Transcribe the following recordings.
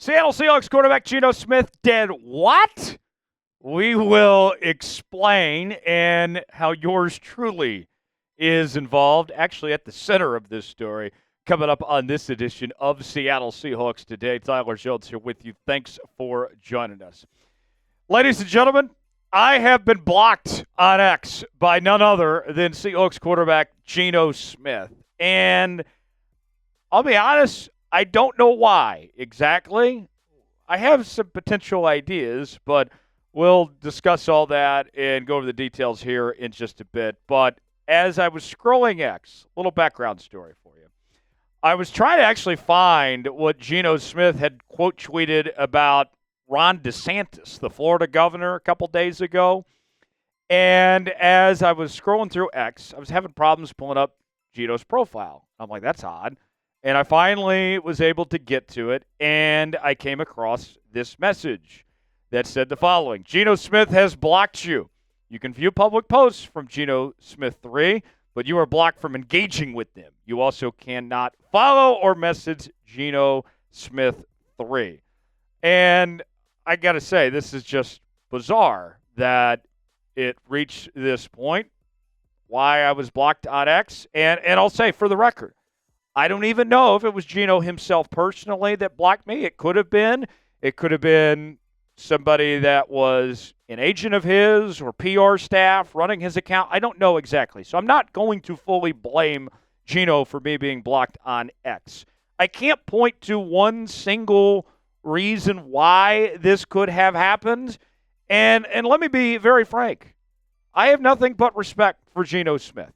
Seattle Seahawks quarterback Geno Smith did what? We will explain, and how yours truly is involved, actually at the center of this story, coming up on this edition of Seattle Seahawks Today. Tyler Jones here with you. Thanks for joining us. Ladies and gentlemen, I have been blocked on X by none other than Seahawks quarterback Geno Smith. And I'll be honest, I don't know why exactly. I have some potential ideas, but we'll discuss all that and go over the details here in just a bit. But as I was scrolling X, a little background story for you. I was trying to actually find what Geno Smith had quote tweeted about Ron DeSantis, the Florida governor, a couple days ago. And as I was scrolling through X, I was having problems pulling up Geno's profile. I'm like, that's odd. And I finally was able to get to it, and I came across this message that said the following: Geno Smith has blocked you. You can view public posts from Geno Smith 3, but you are blocked from engaging with them. You also cannot follow or message Geno Smith 3. And I got to say, this is just bizarre that it reached this point, why I was blocked on X. And I'll say, for the record, I don't even know if it was Geno himself personally that blocked me. It could have been. It could have been somebody that was an agent of his or PR staff running his account. I don't know exactly. So I'm not going to fully blame Geno for me being blocked on X. I can't point to one single reason why this could have happened. And let me be very frank. I have nothing but respect for Geno Smith.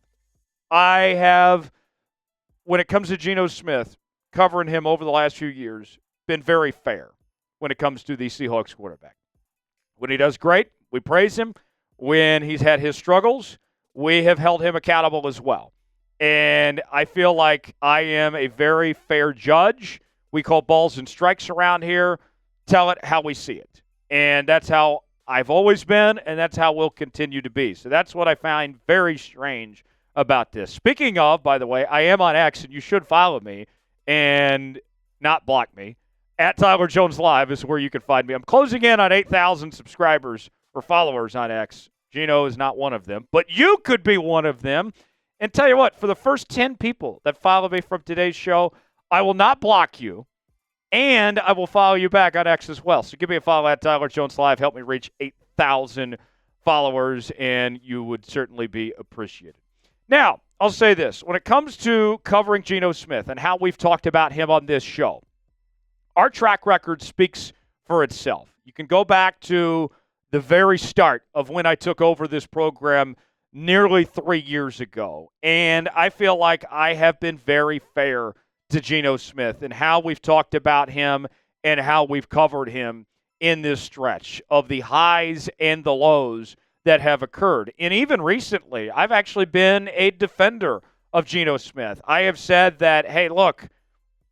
I have, when it comes to Geno Smith, covering him over the last few years, been very fair when it comes to the Seahawks quarterback. When he does great, we praise him. When he's had his struggles, we have held him accountable as well. And I feel like I am a very fair judge. We call balls and strikes around here. Tell it how we see it. And that's how I've always been, and that's how we'll continue to be. So that's what I find very strange about this. Speaking of, by the way, I am on X, and you should follow me and not block me. At Tyler Jones Live is where you can find me. I'm closing in on 8,000 subscribers or followers on X. Geno is not one of them, but you could be one of them. And tell you what, for the first 10 people that follow me from today's show, I will not block you, and I will follow you back on X as well. So give me a follow at Tyler Jones Live. Help me reach 8,000 followers, and you would certainly be appreciated. Now, I'll say this. When it comes to covering Geno Smith and how we've talked about him on this show, our track record speaks for itself. You can go back to the very start of when I took over this program nearly 3 years ago, and I feel like I have been very fair to Geno Smith and how we've talked about him and how we've covered him in this stretch of the highs and the lows that have occurred. And even recently, I've actually been a defender of Geno Smith. I have said that, hey, look,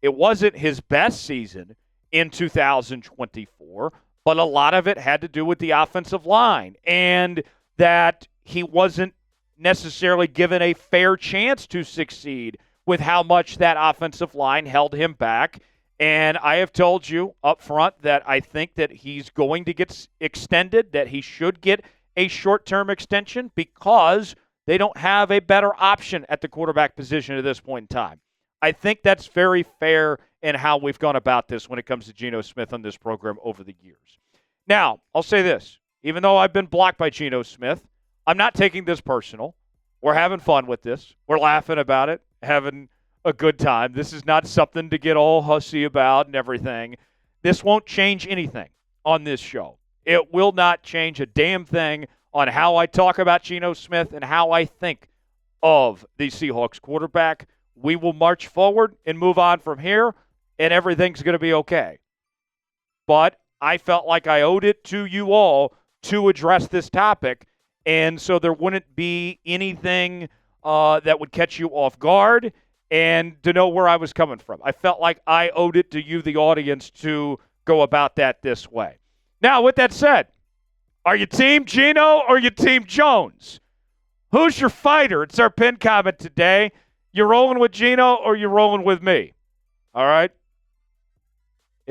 it wasn't his best season in 2024, but a lot of it had to do with the offensive line and that he wasn't necessarily given a fair chance to succeed with how much that offensive line held him back. And I have told you up front that I think that he's going to get extended, that he should get a short-term extension because they don't have a better option at the quarterback position at this point in time. I think that's very fair in how we've gone about this when it comes to Geno Smith on this program over the years. Now, I'll say this. Even though I've been blocked by Geno Smith, I'm not taking this personal. We're having fun with this. We're laughing about it, having a good time. This is not something to get all hussy about and everything. This won't change anything on this show. It will not change a damn thing on how I talk about Geno Smith and how I think of the Seahawks quarterback. We will march forward and move on from here, and everything's going to be okay. But I felt like I owed it to you all to address this topic, and so there wouldn't be anything that would catch you off guard and to know where I was coming from. I felt like I owed it to you, the audience, to go about that this way. Now, with that said, are you Team Geno or you Team Jones? Who's your fighter? It's our pinned comment today. You rolling with Geno or you rolling with me? All right?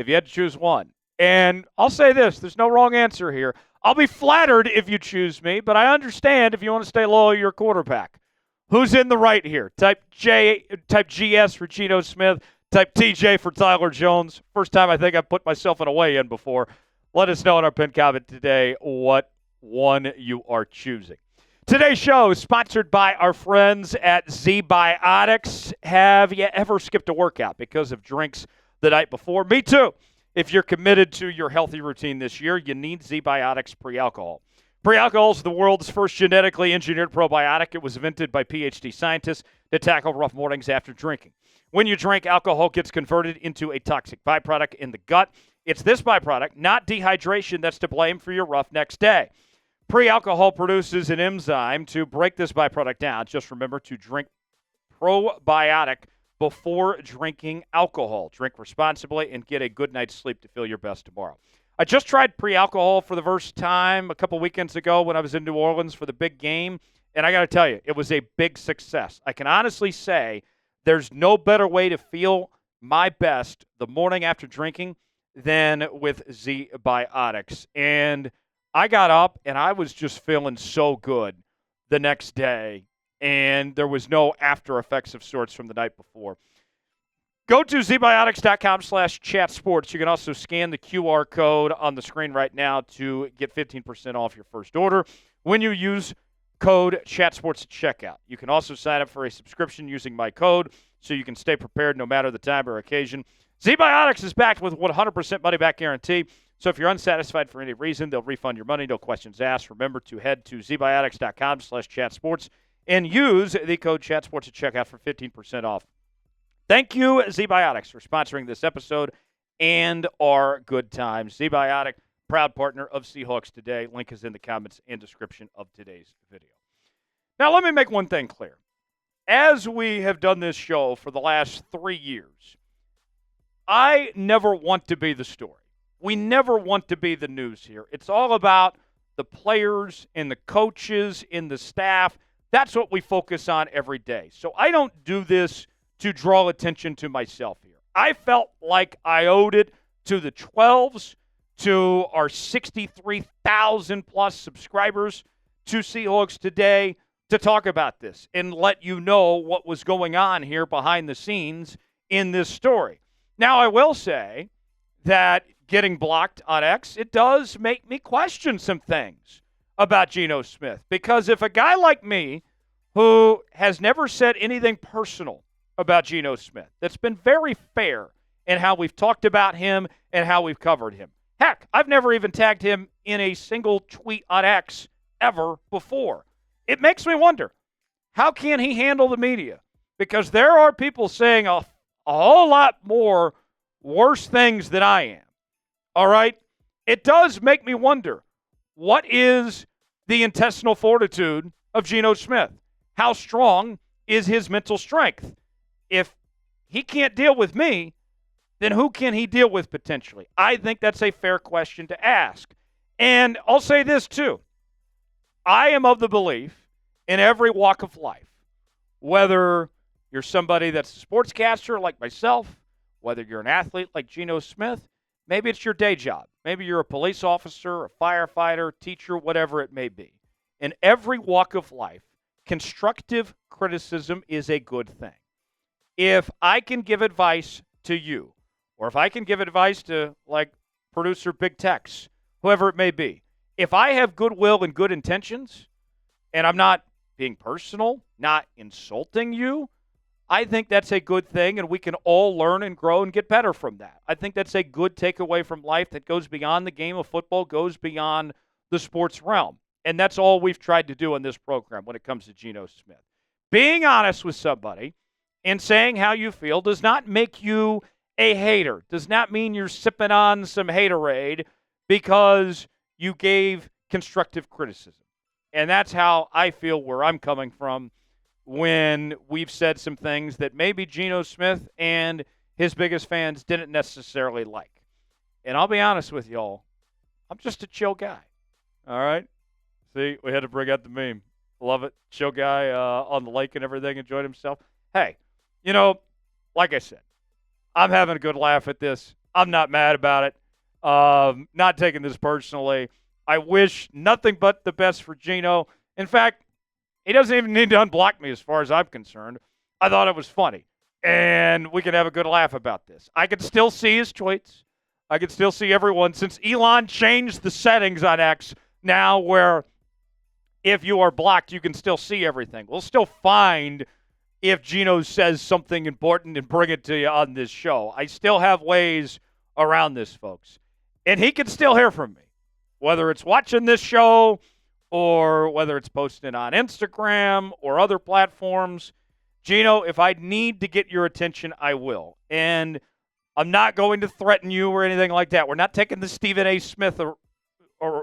if you had to choose one. And I'll say this, there's no wrong answer here. I'll be flattered if you choose me, but I understand if you want to stay loyal to your quarterback. Who's in the right here? Type GS for Geno Smith. Type TJ for Tyler Jones. First time I think I've put myself in a weigh-in before. Let us know in our pinned comment today what one you are choosing. Today's show is sponsored by our friends at ZBiotics. Have you ever skipped a workout because of drinks the night before? Me too. If you're committed to your healthy routine this year, you need ZBiotics pre-alcohol. Pre-alcohol is the world's first genetically engineered probiotic. It was invented by PhD scientists to tackle rough mornings after drinking. When you drink, alcohol gets converted into a toxic byproduct in the gut. It's this byproduct, not dehydration, that's to blame for your rough next day. Pre-alcohol produces an enzyme to break this byproduct down. Just remember to drink probiotic before drinking alcohol. Drink responsibly and get a good night's sleep to feel your best tomorrow. I just tried pre-alcohol for the first time a couple weekends ago when I was in New Orleans for the big game, and I got to tell you, it was a big success. I can honestly say there's no better way to feel my best the morning after drinking than with ZBiotics. And I got up, and I was just feeling so good the next day, and there was no after effects of sorts from the night before. Go to zbiotics.com/chatsports. You can also scan the QR code on the screen right now to get 15% off your first order when you use code ChatSports at checkout. You can also sign up for a subscription using my code so you can stay prepared no matter the time or occasion. ZBiotics is backed with 100% money-back guarantee. So if you're unsatisfied for any reason, they'll refund your money, no questions asked. Remember to head to zbiotics.com/chatsports and use the code ChatSports at checkout for 15% off. Thank you, ZBiotics, for sponsoring this episode and our good times. ZBiotic, proud partner of Seahawks Today. Link is in the comments and description of today's video. Now, let me make one thing clear. As we have done this show for the last 3 years, I never want to be the story. We never want to be the news here. It's all about the players and the coaches and the staff. That's what we focus on every day. So I don't do this to draw attention to myself here. I felt like I owed it to the 12s, to our 63,000 plus subscribers to Seahawks Today to talk about this and let you know what was going on here behind the scenes in this story. Now, I will say that getting blocked on X, it does make me question some things about Geno Smith, because if a guy like me who has never said anything personal about Geno Smith, that's been very fair in how we've talked about him and how we've covered him. Heck, I've never even tagged him in a single tweet on X ever before. It makes me wonder, how can he handle the media? Because there are people saying a whole lot more worse things than I am. All right? It does make me wonder, what is the intestinal fortitude of Geno Smith? How strong is his mental strength? If he can't deal with me, then who can he deal with potentially? I think that's a fair question to ask. And I'll say this too. I am of the belief in every walk of life, whether you're somebody that's a sportscaster like myself, whether you're an athlete like Geno Smith, maybe it's your day job. Maybe you're a police officer, a firefighter, teacher, whatever it may be. In every walk of life, constructive criticism is a good thing. If I can give advice to you, or if I can give advice to, like, producer Big Tex, whoever it may be, if I have goodwill and good intentions, and I'm not being personal, not insulting you, I think that's a good thing, and we can all learn and grow and get better from that. I think that's a good takeaway from life that goes beyond the game of football, goes beyond the sports realm. And that's all we've tried to do in this program when it comes to Geno Smith. Being honest with somebody and saying how you feel does not make you a hater, does not mean you're sipping on some haterade because you gave constructive criticism. And that's how I feel where I'm coming from when we've said some things that maybe Geno Smith and his biggest fans didn't necessarily like. And I'll be honest with y'all, I'm just a chill guy. All right? See, we had to bring out the meme. Love it. Chill guy on the lake and everything, enjoyed himself. Hey, you know, like I said, I'm having a good laugh at this. I'm not mad about it. Not taking this personally. I wish nothing but the best for Geno. In fact, he doesn't even need to unblock me as far as I'm concerned. I thought it was funny. And we can have a good laugh about this. I can still see his tweets. I can still see everyone. Since Elon changed the settings on X now where if you are blocked, you can still see everything. We'll still find if Geno says something important and bring it to you on this show. I still have ways around this, folks. And he can still hear from me, whether it's watching this show or whether it's posting on Instagram or other platforms. Geno, if I need to get your attention, I will. And I'm not going to threaten you or anything like that. We're not taking the Stephen A. Smith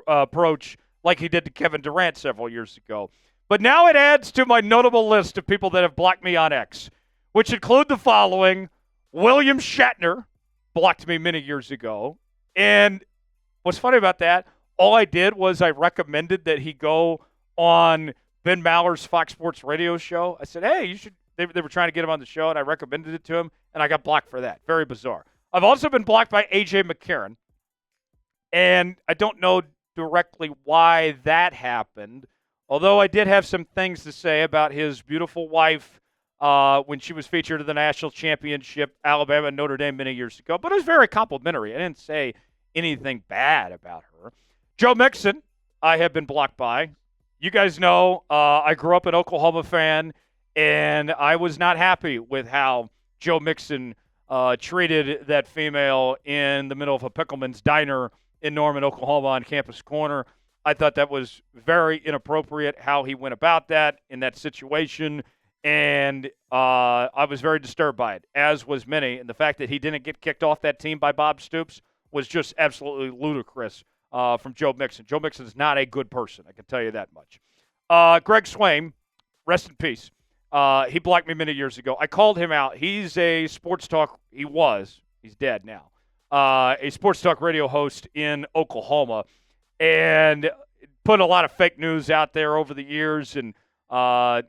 approach like he did to Kevin Durant several years ago. But now it adds to my notable list of people that have blocked me on X, which include the following. William Shatner blocked me many years ago. And what's funny about that, all I did was I recommended that he go on Ben Maller's Fox Sports radio show. I said, hey, you should. They were trying to get him on the show, and I recommended it to him, and I got blocked for that. Very bizarre. I've also been blocked by A.J. McCarron, and I don't know directly why that happened, although I did have some things to say about his beautiful wife when she was featured at the national championship, Alabama and Notre Dame many years ago. But it was very complimentary. I didn't say anything bad about her. Joe Mixon, I have been blocked by. You guys know I grew up an Oklahoma fan, and I was not happy with how Joe Mixon treated that female in the middle of a Pickleman's Diner in Norman, Oklahoma on Campus Corner. I thought that was very inappropriate how he went about that in that situation, and I was very disturbed by it, as was many. And the fact that he didn't get kicked off that team by Bob Stoops was just absolutely ludicrous from Joe Mixon. Joe Mixon is not a good person, I can tell you that much. Greg Swain, rest in peace. He blocked me many years ago. I called him out. He's a sports talk. He's dead now. A sports talk radio host in Oklahoma, and put a lot of fake news out there over the years. And I'm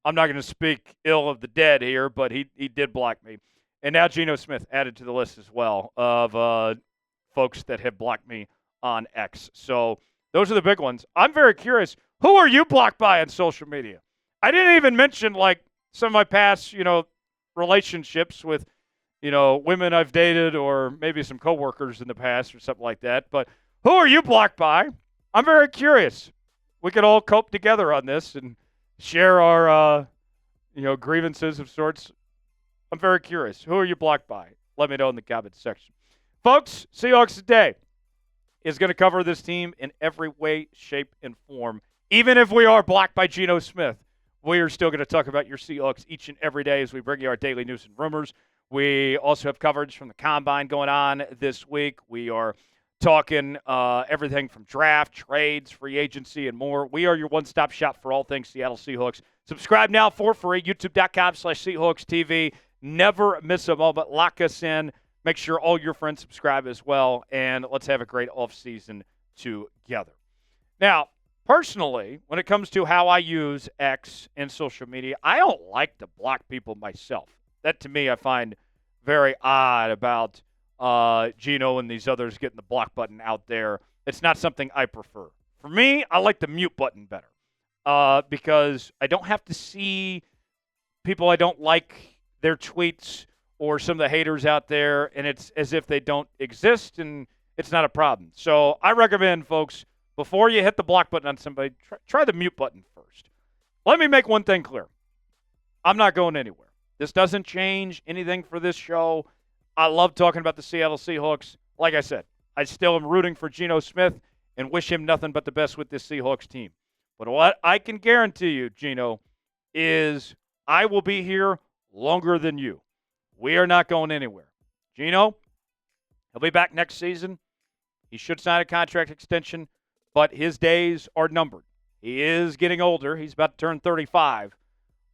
not going to speak ill of the dead here, but he did block me. And now Geno Smith added to the list as well of folks that have blocked me on X. So those are the big ones. I'm very curious. Who are you blocked by on social media? I didn't even mention like some of my past, relationships with, women I've dated or maybe some coworkers in the past or something like that. But who are you blocked by? I'm very curious. We could all cope together on this and share our, grievances of sorts. I'm very curious. Who are you blocked by? Let me know in the comments section. Folks, Seahawks Today is going to cover this team in every way, shape, and form. Even if we are blocked by Geno Smith, we are still going to talk about your Seahawks each and every day as we bring you our daily news and rumors. We also have coverage from the Combine going on this week. We are talking everything from draft, trades, free agency, and more. We are your one-stop shop for all things Seattle Seahawks. Subscribe now for free, youtube.com/Seahawks TV. Never miss a moment. Lock us in. Make sure all your friends subscribe as well, and let's have a great offseason together. Now, personally, when it comes to how I use X and social media, I don't like to block people myself. That, to me, I find very odd about Geno and these others getting the block button out there. It's not something I prefer. For me, I like the mute button better because I don't have to see people I don't like, their tweets, or some of the haters out there, and it's as if they don't exist, and it's not a problem. So I recommend, folks, before you hit the block button on somebody, try the mute button first. Let me make one thing clear. I'm not going anywhere. This doesn't change anything for this show. I love talking about the Seattle Seahawks. Like I said, I still am rooting for Geno Smith and wish him nothing but the best with this Seahawks team. But what I can guarantee you, Geno, is I will be here longer than you. We are not going anywhere. Geno, he'll be back next season. He should sign a contract extension, but his days are numbered. He is getting older. He's about to turn 35.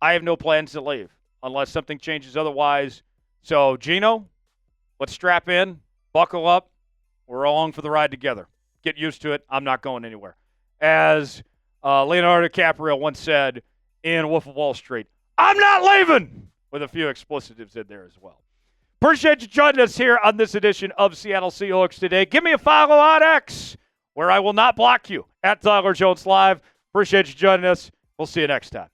I have no plans to leave unless something changes otherwise. So, Geno, let's strap in, buckle up. We're along for the ride together. Get used to it. I'm not going anywhere. As Leonardo DiCaprio once said in Wolf of Wall Street, I'm not leaving, with a few explicitives in there as well. Appreciate you joining us here on this edition of Seattle Seahawks Today. Give me a follow on X, where I will not block you, at Tyler Jones Live. Appreciate you joining us. We'll see you next time.